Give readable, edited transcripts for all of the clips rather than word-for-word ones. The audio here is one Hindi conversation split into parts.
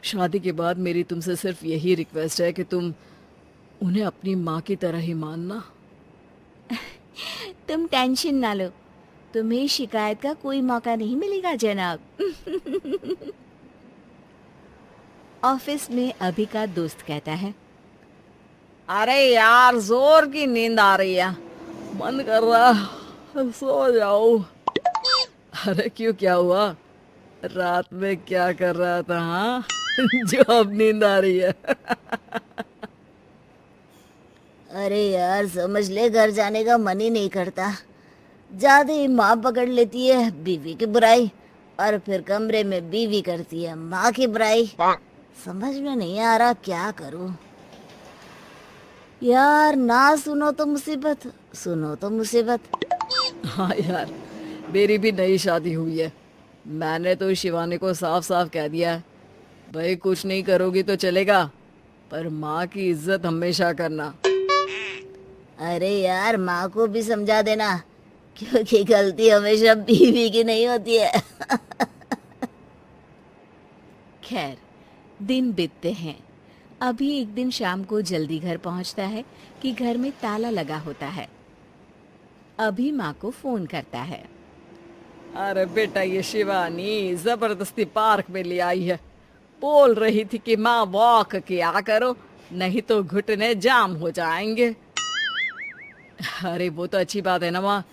शादी के बाद मेरी तुमसे सिर्फ यही रिक्वेस्ट है कि तुम उन्हें अपनी माँ की तरह ही मानना। तुम टेंशन ना लो, तुम्हें शिकायत का कोई मौका नहीं मिलेगा जनाब। ऑफिस में अभी का दोस्त कहता है। अरे यार, जोर की नींद आ रही है, मन कर रहा है सो जाओ। अरे क्यों, क्या हुआ? रात में क्या कर रहा था हाँ? जो अब नींद आ रही है। अरे यार समझ ले, घर जाने का मन ही नहीं करता। ज्यादा ही माँ पकड़ लेती है बीवी की बुराई, और फिर कमरे में बीवी करती है माँ की बुराई। समझ में नहीं आ रहा क्या करूं। यार ना सुनो तो मुसीबत, सुनो तो मुसीबत। हाँ यार, मेरी भी नई शादी हुई है। मैंने तो शिवानी को साफ साफ कह दिया है, भाई कुछ नहीं करोगी तो चलेगा, पर माँ की इज्जत हमेशा करना। अरे यार माँ को भी समझा देना, क्योंकि गलती हमेशा बीवी की नहीं होती है। खैर, दिन बीतते हैं। अभी एक दिन शाम को जल्दी घर पहुंचता है कि घर में ताला लगा होता है। अभी माँ को फोन करता है। अरे बेटा, ये शिवानी जबरदस्ती पार्क में ले आई है। बोल रही थी कि माँ वॉक किया करो, नहीं तो घुटने जाम हो जाएंगे। अरे वो तो अच्छी बात है ना माँ,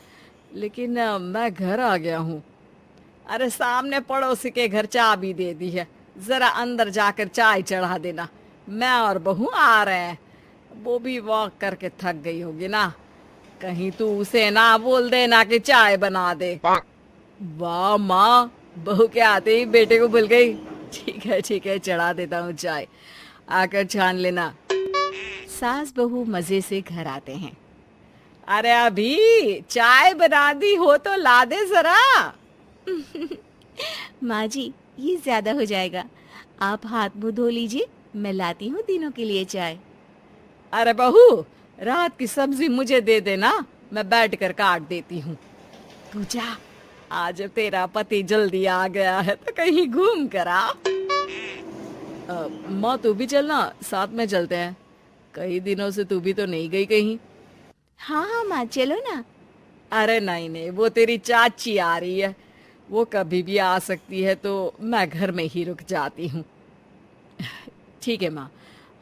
लेकिन मैं घर आ गया हूँ। अरे सामने पड़ोसी के घर चाबी दे दी है, जरा अंदर जाकर चाय चढ़ा देना। मैं और बहू आ रहे हैं। वो भी वॉक करके थक गई होगी ना, कहीं तू उसे ना बोल देना कि चाय बना दे। वाह माँ, बहू के आते ही बेटे को भूल गई। ठीक है, चढ़ा देता हूँ चाय, आकर छान लेना। सास बहू मजे से घर आते हैं। अरे अभी चाय बना दी हो तो ला दे जरा। माँ जी, ये ज्यादा हो जाएगा, आप हाथ मुंह धो लीजिए, मैं लाती हूँ तीनों के लिए चाय। अरे बहू, रात की सब्जी मुझे दे देना, मैं बैठ कर काट देती हूँ। तू जा, आज तेरा पति जल्दी आ गया है तो कहीं घूम कर आ। माँ तू भी चलना, साथ में चलते हैं। कई दिनों से तू भी तो नहीं गई कहीं। हाँ हाँ माँ, चलो ना। अरे नहीं नहीं, वो तेरी चाची आ रही है, वो कभी भी आ सकती है, तो मैं घर में ही रुक जाती हूँ। ठीक है माँ,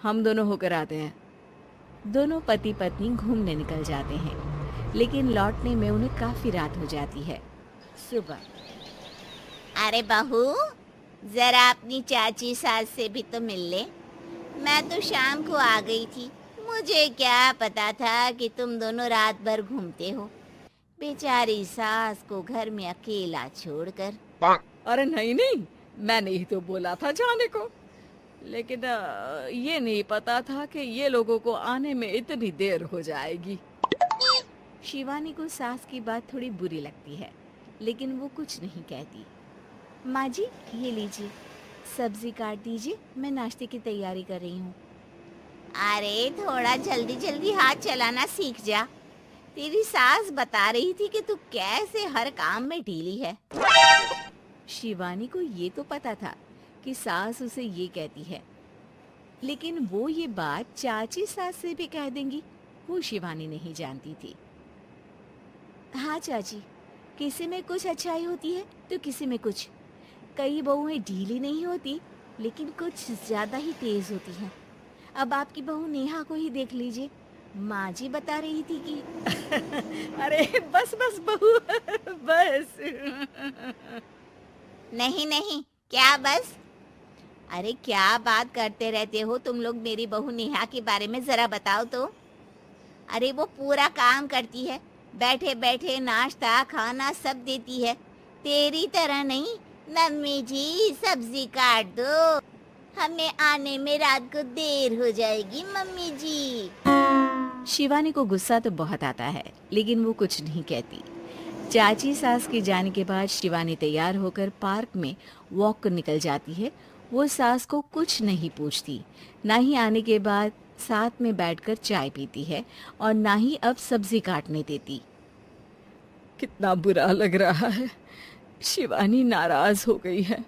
हम दोनों होकर आते हैं। दोनों पति पत्नी घूमने निकल जाते हैं, लेकिन लौटने में उन्हें काफी रात हो जाती है। सुबह। अरे बहू, जरा अपनी चाची सास से भी तो मिल ले। मैं तो शाम को आ गई थी, मुझे क्या पता था कि तुम दोनों रात भर घूमते हो, बेचारी सास को घर में अकेला छोड़कर। अरे नहीं नहीं, मैंने ही तो बोला था जाने को, लेकिन ये नहीं पता था कि ये लोगों को आने में इतनी देर हो जाएगी। शिवानी को सास की बात थोड़ी बुरी लगती है, लेकिन वो कुछ नहीं कहती। माँ जी, ये लीजिए, सब्जी काट दीजिए, मैं नाश्ते की तैयारी कर रही हूँ। अरे थोड़ा जल्दी जल्दी हाथ चलाना सीख जा, तेरी सास बता रही थी कि तू कैसे हर काम में ढीली है। शिवानी को ये तो पता था कि सास उसे ये कहती है, लेकिन वो ये बात चाची सास से भी कह देंगी, वो शिवानी नहीं जानती थी। हाँ चाची, किसी में कुछ अच्छाई होती है तो किसी में कुछ। कई बहुएं ढीली नहीं होती, लेकिन कुछ ज्यादा ही तेज होती हैं। अब आपकी बहू नेहा को ही देख लीजिए, माँ जी बता रही थी कि अरे बस बस बहू, बस। नहीं नहीं, क्या बस? अरे क्या बात करते रहते हो तुम लोग मेरी बहू नेहा के बारे में, जरा बताओ तो। अरे वो पूरा काम करती है, बैठे बैठे नाश्ता खाना सब देती है, तेरी तरह नहीं। मम्मी जी सब्जी काट दो, हमें आने में रात को देर हो जाएगी मम्मी जी। शिवानी को गुस्सा तो बहुत आता है, लेकिन वो कुछ नहीं कहती। चाची सास के जाने के बाद शिवानी तैयार होकर पार्क में वॉक को निकल जाती है। वो सास को कुछ नहीं पूछती, ना ही आने के बाद साथ में बैठकर चाय पीती है, और ना ही अब सब्जी काटने देती। कितना बुरा लग रहा है, शिवानी नाराज हो गई है।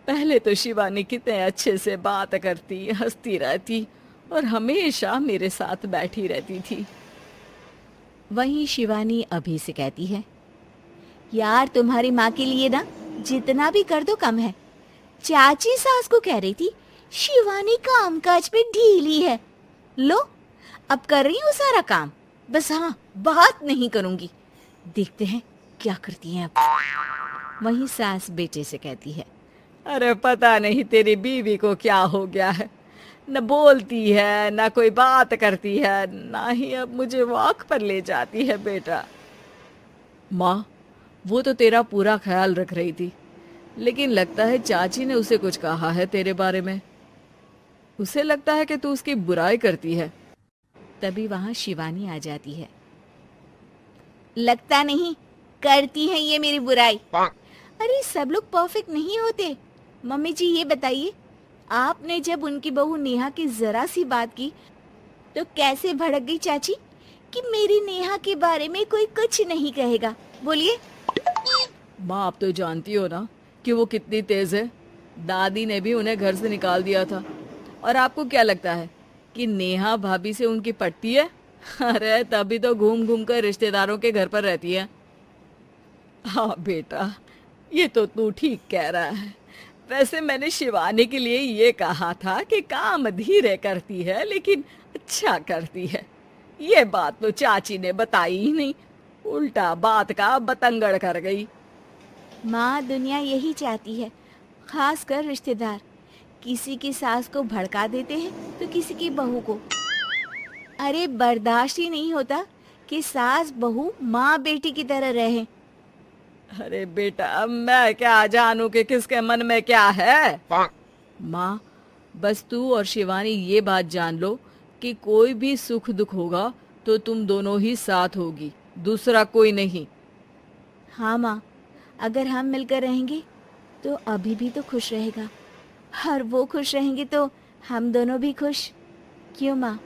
पहले तो शिवानी कितने अच्छे से बात करती, हंसती रहती और हमेशा मेरे साथ बैठी रहती थी। वहीं शिवानी अभी से कहती है, यार तुम्हारी माँ के लिए ना जितना भी कर दो कम है। चाची सास को कह रही थी शिवानी काम काज पे ढीली है। लो अब कर रही हूँ सारा काम, बस हाँ बात नहीं करूंगी। देखते हैं क्या करती हैं अब। वहीं सास बेटे से कहती है, अरे पता नहीं तेरी बीवी को क्या हो गया है, न बोलती है न कोई बात करती है, ना ही अब मुझे वॉक पर ले जाती है बेटा। माँ, वो तो तेरा पूरा ख्याल रख रही थी, लेकिन लगता है चाची ने उसे कुछ कहा है तेरे बारे में। उसे लगता है कि तू उसकी बुराई करती है। तभी वहां शिवानी आ जाती है। लगता नहीं, करती है ये मेरी बुराई। अरे सब लोग परफेक्ट नहीं होते। मम्मी जी ये बताइए, आपने जब उनकी बहू नेहा की जरा सी बात की तो कैसे भड़क गई चाची कि मेरी नेहा के बारे में कोई कुछ नहीं कहेगा। बोलिए। माँ, आप तो जानती हो ना कि वो कितनी तेज है। दादी ने भी उन्हें घर से निकाल दिया था। और आपको क्या लगता है कि नेहा भाभी से उनकी पटती है? अरे तभी तो घूम घूम कर रिश्तेदारों के घर पर रहती है। हाँ बेटा, ये तो तू ठीक कह रहा है। वैसे मैंने शिवानी के लिए ये कहा था कि काम धीरे करती है लेकिन अच्छा करती है। ये बात तो चाची ने बताई ही नहीं, उल्टा बात का बतंगड़ कर गई। माँ, दुनिया यही चाहती है, खासकर रिश्तेदार। किसी की सास को भड़का देते हैं तो किसी की बहू को। अरे बर्दाश्त ही नहीं होता कि सास बहू माँ बेटी की तरह रहे। अरे बेटा, मैं क्या जानूं कि किसके मन में क्या है। माँ, बस तू और शिवानी ये बात जान लो कि कोई भी सुख दुख होगा तो तुम दोनों ही साथ होगी, दूसरा कोई नहीं। हाँ माँ, अगर हम मिलकर रहेंगे तो अभी भी तो खुश रहेगा, और वो खुश रहेंगे तो हम दोनों भी खुश। क्यों माँ?